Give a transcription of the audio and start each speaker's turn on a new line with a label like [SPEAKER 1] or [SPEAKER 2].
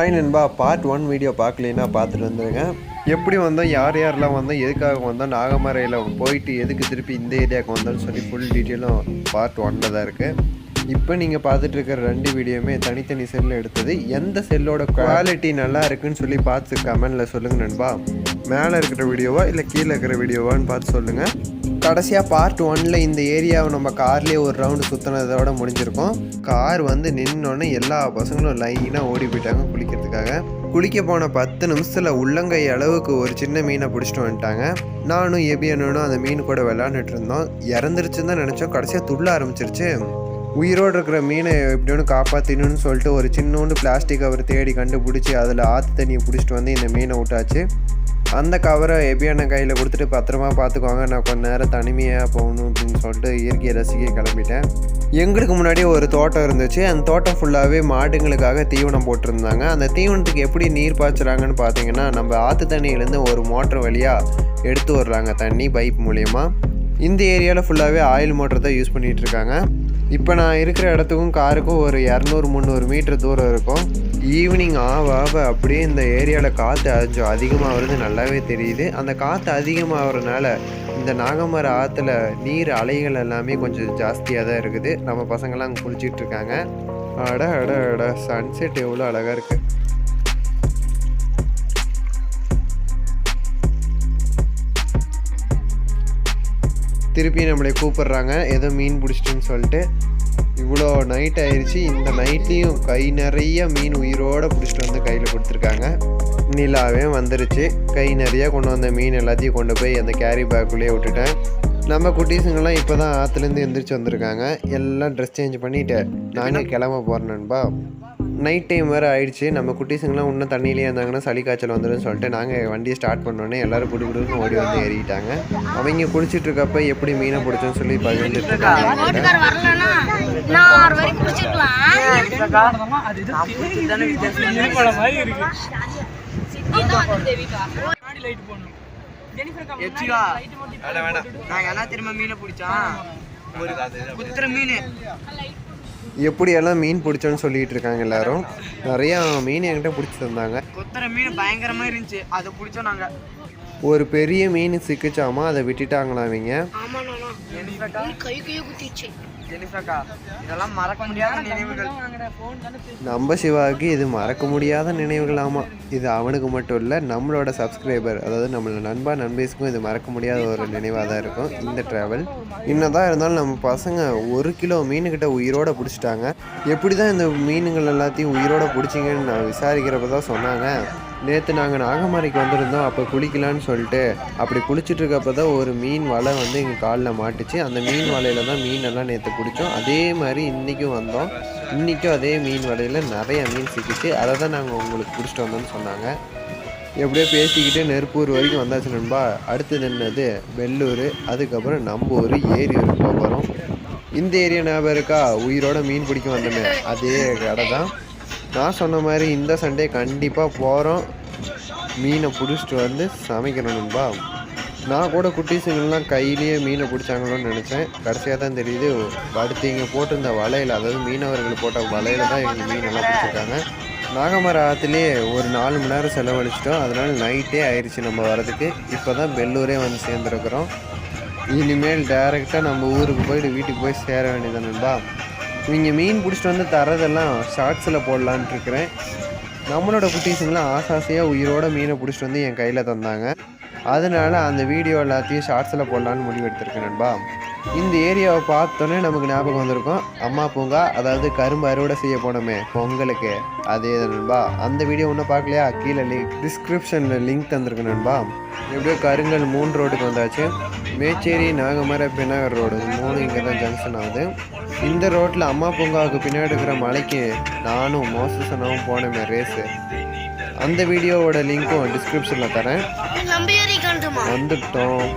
[SPEAKER 1] Hi நண்பா, part 1 video பார்க்கலைன்னா பார்த்துட்டு வந்துடுங்க. எப்படி வந்தோம், யார் யாரெல்லாம் வந்தோம், எதுக்காக வந்தோம், நாகமரையில் போயிட்டு எதுக்கு திருப்பி இந்த ஏரியாவுக்கு வந்தோம்னு சொல்லி ஃபுல் டீட்டெயிலும் பார்ட் 1 தான் இருக்குது. இப்போ நீங்கள் பார்த்துட்டு இருக்கிற 2 வீடியோவுமே தனித்தனி செல்லில் எடுத்தது. எந்த செல்லோட குவாலிட்டி நல்லா இருக்குன்னு சொல்லி பார்த்து கமெண்டில் சொல்லுங்கள் நண்பா. மேலே இருக்கிற வீடியோவா இல்லை கீழே இருக்கிற வீடியோவான்னு பார்த்து சொல்லுங்கள். கடைசியாக பார்ட் 1 இந்த ஏரியாவை நம்ம கார்லேயே ஒரு ரவுண்டு சுற்றினதோட முடிஞ்சிருக்கோம். கார் வந்து நின்னோடனே எல்லா பசங்களும் லைனாக ஓடி போயிட்டாங்க குளிக்கிறதுக்காக. குளிக்க போன 10 நிமிஷத்தில் உள்ளங்கை அளவுக்கு ஒரு சின்ன மீனை பிடிச்சிட்டு வந்துட்டாங்க. நானும் எபியனும் அந்த மீன் கூட விளாண்டுட்டு இருந்தோம். இறந்துருச்சுன்னு தான் நினச்சோம். கடைசியாக துள்ள ஆரம்பிச்சிருச்சு. உயிரோடு இருக்கிற மீனை எப்படின்னு காப்பாற்றினுன்னு சொல்லிட்டு ஒரு சின்னோண்டு பிளாஸ்டிக் கவர் தேடி கண்டுபிடிச்சி அதில் ஆற்று தண்ணியை பிடிச்சிட்டு வந்து இந்த மீனை விட்டாச்சு. அந்த கவரை எபியான கையில் கொடுத்துட்டு பத்திரமா பார்த்துக்குவாங்க, நான் கொஞ்சம் நேரம் தனிமையாக போகணும் அப்படின்னு சொல்லிட்டு இயற்கையை ரசிக்க கிளம்பிட்டேன். எங்களுக்கு முன்னாடி ஒரு தோட்டம் இருந்துச்சு. அந்த தோட்டம் ஃபுல்லாகவே மாடுங்களுக்காக தீவனம் போட்டிருந்தாங்க. அந்த தீவனத்துக்கு எப்படி நீர் பாய்ச்சுறாங்கன்னு பார்த்தீங்கன்னா, நம்ம ஆற்று தண்ணியிலேருந்து ஒரு மோட்டர் வழியாக எடுத்து வர்றாங்க தண்ணி பைப் மூலயமா. இந்த ஏரியாவில் ஃபுல்லாகவே ஆயில் மோட்டர் தான் யூஸ் பண்ணிகிட்டு இருக்காங்க. இப்போ நான் இருக்கிற இடத்துக்கும் காருக்கும் ஒரு 200-300 மீட்டர் தூரம் இருக்கும். ஈவினிங் ஆவ அப்படியே இந்த ஏரியாவில் காற்று அதிகமாக வருது, நல்லாவே தெரியுது. அந்த காற்று அதிகமாகிறதுனால இந்த நாகமர ஆற்றுல நீர் அலைகள் எல்லாமே கொஞ்சம் ஜாஸ்தியாக தான் இருக்குது. நம்ம பசங்கள்லாம் அங்கே குளிச்சிட்டு இருக்காங்க. அட சன்செட் எவ்வளோ அழகாக இருக்குது. திருப்பி நம்மளை கூப்பிட்றாங்க ஏதோ மீன் பிடிச்சிட்டுன்னு சொல்லிட்டு. இவ்வளோ நைட் ஆயிடுச்சு. இந்த நைட்லேயும் கை நிறைய மீன் உயிரோடு பிடிச்சிட்டு வந்து கையில் கொடுத்துருக்காங்க. நிலாவே வந்துருச்சு. கை நிறையா கொண்டு வந்த மீன் எல்லாத்தையும் கொண்டு போய் அந்த கேரி பேக்குள்ளேயே விட்டுட்டேன். நம்ம குட்டீஸுங்கெல்லாம் இப்போ தான் ஆற்றுலேருந்து எந்திரிச்சு வந்திருக்காங்க. எல்லாம் ட்ரெஸ் சேஞ்ச் பண்ணிவிட்டு நானே கிளம்ப போகிறேன் நண்பா. நைட் டைம் வேறு ஆயிடுச்சு. நம்ம குட்டீஸுங்கெல்லாம் இன்னும் தண்ணியிலே இருந்தாங்கன்னா சளி காய்ச்சல் வந்துடுன்னு சொல்லிட்டு நாங்கள் வண்டியை ஸ்டார்ட் பண்ணோன்னே எல்லோரும் குடுக்குன்னு ஓடி வந்து ஏறிட்டாங்க. அவங்க குளிச்சுட்டு இருக்கப்ப எப்படி மீனை பிடிச்சோன்னு சொல்லி பகிர்ந்துட்டு இருக்காங்க. எப்படியெல்லாம் மீன் பிடிச்சோன்னு சொல்லிட்டு இருக்காங்க எல்லாரும். நிறையா மீன் என்கிட்ட பிடிச்சி தந்தாங்க.
[SPEAKER 2] கொத்துற மீன் பயங்கரமா இருந்துச்சு, அதை பிடிச்சோம் நாங்க.
[SPEAKER 1] ஒரு பெரிய மீன் சிக்கிச்சாமா, அதை விட்டுட்டாங்களா அவங்க.
[SPEAKER 2] இதெல்லாம் மறக்க முடியாத நினைவுகள்.
[SPEAKER 1] நம்ம சிவாவுக்கு இது மறக்க முடியாத நினைவுகளாமா. இது அவனுக்கு மட்டும் இல்லை, நம்மளோட சப்ஸ்கிரைபர் அதாவது நம்மளோட நண்பேஸுக்கும் இது மறக்க முடியாத ஒரு நினைவாக தான் இருக்கும் இந்த ட்ராவல். இன்னதான் இருந்தாலும் நம்ம பசங்க 1 கிலோ மீனுக்கிட்ட உயிரோடு பிடிச்சிட்டாங்க. எப்படி தான் இந்த மீனுங்கள் எல்லாத்தையும் உயிரோடு பிடிச்சிங்கன்னு நான் விசாரிக்கிறப்ப தான் சொன்னாங்க. நேற்று நாங்கள் நாகமரைக்கு வந்திருந்தோம். அப்போ குளிக்கலான்னு சொல்லிட்டு அப்படி குளிச்சுட்டு இருக்கப்போ தான் ஒரு மீன் வலை வந்து எங்கள் காலில் மாட்டுச்சு. அந்த மீன் வலையில் தான் மீனெல்லாம் நேற்று பிடிச்சோம். அதே மாதிரி இன்றைக்கும் வந்தோம். இன்றைக்கும் அதே மீன் வலையில் நிறைய மீன் சிக்கிச்சு. அதை தான் நாங்கள் உங்களுக்கு பிடிச்சிட்டு வந்தோம்னு சொன்னாங்க. எப்படியோ பேசிக்கிட்டு நெருப்பூர் வரைக்கும் வந்தாச்சு நண்பா. அடுத்தது என்னது வெள்ளூர், அதுக்கப்புறம் நம்ம ஊர் ஏரியூருக்கு போகிறோம். இந்த ஏரியா ஞாபகம் இருக்கா, உயிரோட மீன் பிடிக்க வந்தோமே அதே கடை தான். நான் சொன்ன மாதிரி இந்த சண்டே கண்டிப்பாக போகிறோம். மீனை பிடிச்சிட்டு வந்து சமைக்கணும் நண்பா. நான் கூட குட்டீஸுங்கெல்லாம் கையிலேயே மீனை பிடிச்சாங்களோன்னு நினச்சேன். கடைசியாக தான் தெரியுது அடுத்து இங்கே போட்டிருந்த வலையில், அதாவது மீனவர்கள் போட்ட வலையில் தான் எங்கள் மீனெல்லாம் பிடிச்சிருக்காங்க. நாகமர ஆற்றுலேயே ஒரு 4 மணி நேரம் செலவழிச்சிட்டோம். அதனால் நைட்டே ஆயிடுச்சு நம்ம வரதுக்கு. இப்போ தான் வெள்ளூரே வந்து சேர்ந்துருக்குறோம். இனிமேல் டைரெக்டாக நம்ம ஊருக்கு போயிட்டு வீட்டுக்கு போய் சேர வேண்டியது நண்பா. இவங்க மீன் பிடிச்சிட்டு வந்து தரதெல்லாம் ஷார்ட்ஸில் போடலான்ட்டு இருக்கிறேன். நம்மளோட குட்டீஸுங்களாம் ஆசாசையாக உயிரோட மீனை பிடிச்சிட்டு வந்து என் கையில் தந்தாங்க. அதனால் அந்த வீடியோ எல்லாத்தையும் ஷார்ட்ஸில் போடலான்னு முடிவு எடுத்திருக்கேன் நண்பா. இந்த ஏரியாவை பார்த்தோன்னே நமக்கு ஞாபகம் வந்திருக்கும் அம்மா பூங்கா, அதாவது கரும்பு அறுவடை செய்ய போனோமே பொங்கலுக்கு, அதே தான் நண்பா. அந்த வீடியோ ஒன்றும் பார்க்கலையா, கீழே டிஸ்கிரிப்ஷனில் லிங்க் தந்திருக்கேன் நண்பா. எப்படியோ கருங்கல் 3 ரோடுக்கு வந்தாச்சு. மேச்சேரி, நாகமர, பினாகர் ரோடு 3 இங்கே தான் ஜங்ஷன் ஆகுது. இந்த ரோட்டில் அம்மா பூங்காவுக்கு பின்னாடி இருக்கிற மலைக்கு நானும் மோசஸனாவும் போனோமே ரேஸு, அந்த வீடியோவோட லிங்க்கும் டிஸ்கிரிப்ஷனில் தரேன். வந்துட்டோம்.